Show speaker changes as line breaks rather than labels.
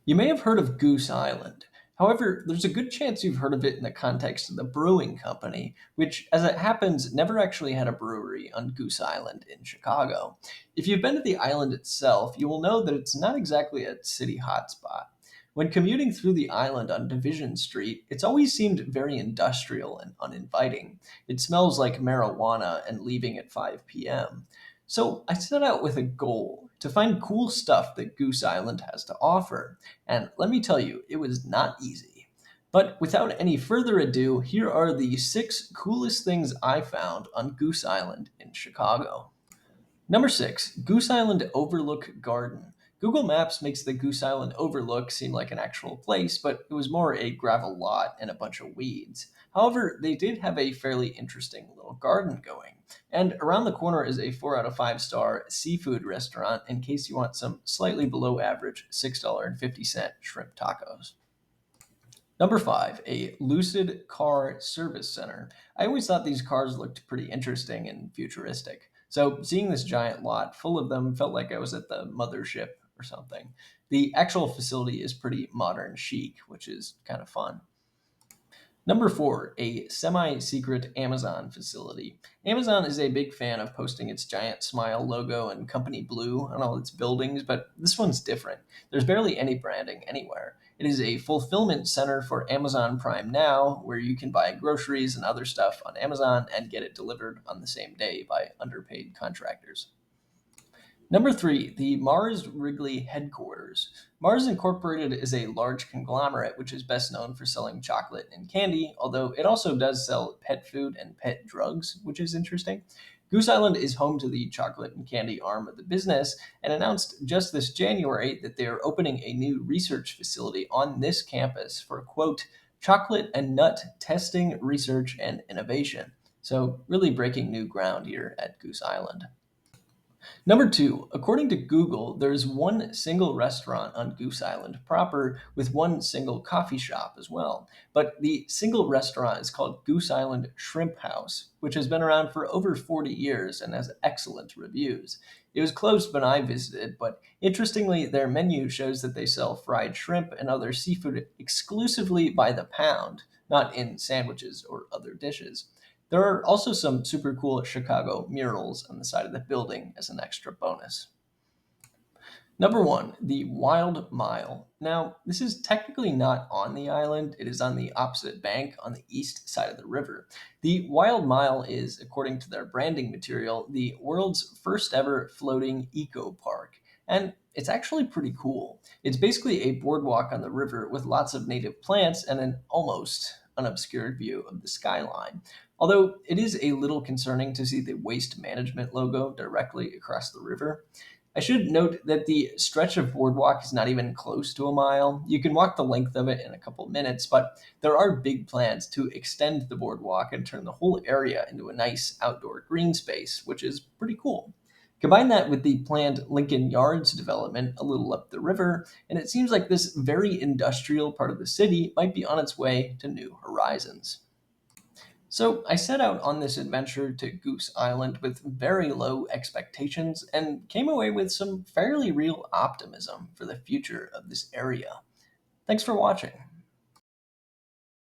You may have heard of Goose Island. However, there's a good chance you've heard of it in the context of the brewing company, which, as it happens, never actually had a brewery on Goose Island in Chicago. If you've been to the island itself, you will know that it's not exactly a city hotspot. When commuting through the island on Division Street, it's always seemed very industrial and uninviting. It smells like marijuana and leaving at 5 p.m. So I set out with a goal to find cool stuff that Goose Island has to offer. And let me tell you, it was not easy. But without any further ado, here are the six coolest things I found on Goose Island in Chicago. Number six, Goose Island Overlook Garden. Google Maps makes the Goose Island Overlook seem like an actual place, but it was more a gravel lot and a bunch of weeds. However, they did have a fairly interesting little garden going. And around the corner is a 4 out of 5 star seafood restaurant in case you want some slightly below average $6.50 shrimp tacos. Number five, a Lucid Car Service Center. I always thought these cars looked pretty interesting and futuristic. So seeing this giant lot full of them felt like I was at the mothership or something. The actual facility is pretty modern chic, which is kind of fun. Number four, a semi secret Amazon facility. Amazon is a big fan of posting its giant smile logo and company blue on all its buildings, but this one's different. There's barely any branding anywhere. It is a fulfillment center for Amazon Prime Now, where you can buy groceries and other stuff on Amazon and get it delivered on the same day by underpaid contractors. Number three, the Mars Wrigley headquarters. Mars Incorporated is a large conglomerate which is best known for selling chocolate and candy, although it also does sell pet food and pet drugs, which is interesting. Goose Island is home to the chocolate and candy arm of the business and announced just this January that they are opening a new research facility on this campus for, quote, chocolate and nut testing, research, and innovation. So, really breaking new ground here at Goose Island. Number two, according to Google, there is one single restaurant on Goose Island proper with one single coffee shop as well. But the single restaurant is called Goose Island Shrimp House, which has been around for over 40 years and has excellent reviews. It was closed when I visited, but interestingly, their menu shows that they sell fried shrimp and other seafood exclusively by the pound, not in sandwiches or other dishes. There are also some super cool Chicago murals on the side of the building as an extra bonus. Number one, the Wild Mile. Now, this is technically not on the island, it is on the opposite bank on the east side of the river. The Wild Mile is, according to their branding material, the world's first ever floating eco park. And it's actually pretty cool. It's basically a boardwalk on the river with lots of native plants and an almost unobscured view of the skyline. Although it is a little concerning to see the waste management logo directly across the river. I should note that the stretch of boardwalk is not even close to a mile. You can walk the length of it in a couple minutes, but there are big plans to extend the boardwalk and turn the whole area into a nice outdoor green space, which is pretty cool. Combine that with the planned Lincoln Yards development a little up the river, and it seems like this very industrial part of the city might be on its way to new horizons. So I set out on this adventure to Goose Island with very low expectations and came away with some fairly real optimism for the future of this area. Thanks for watching.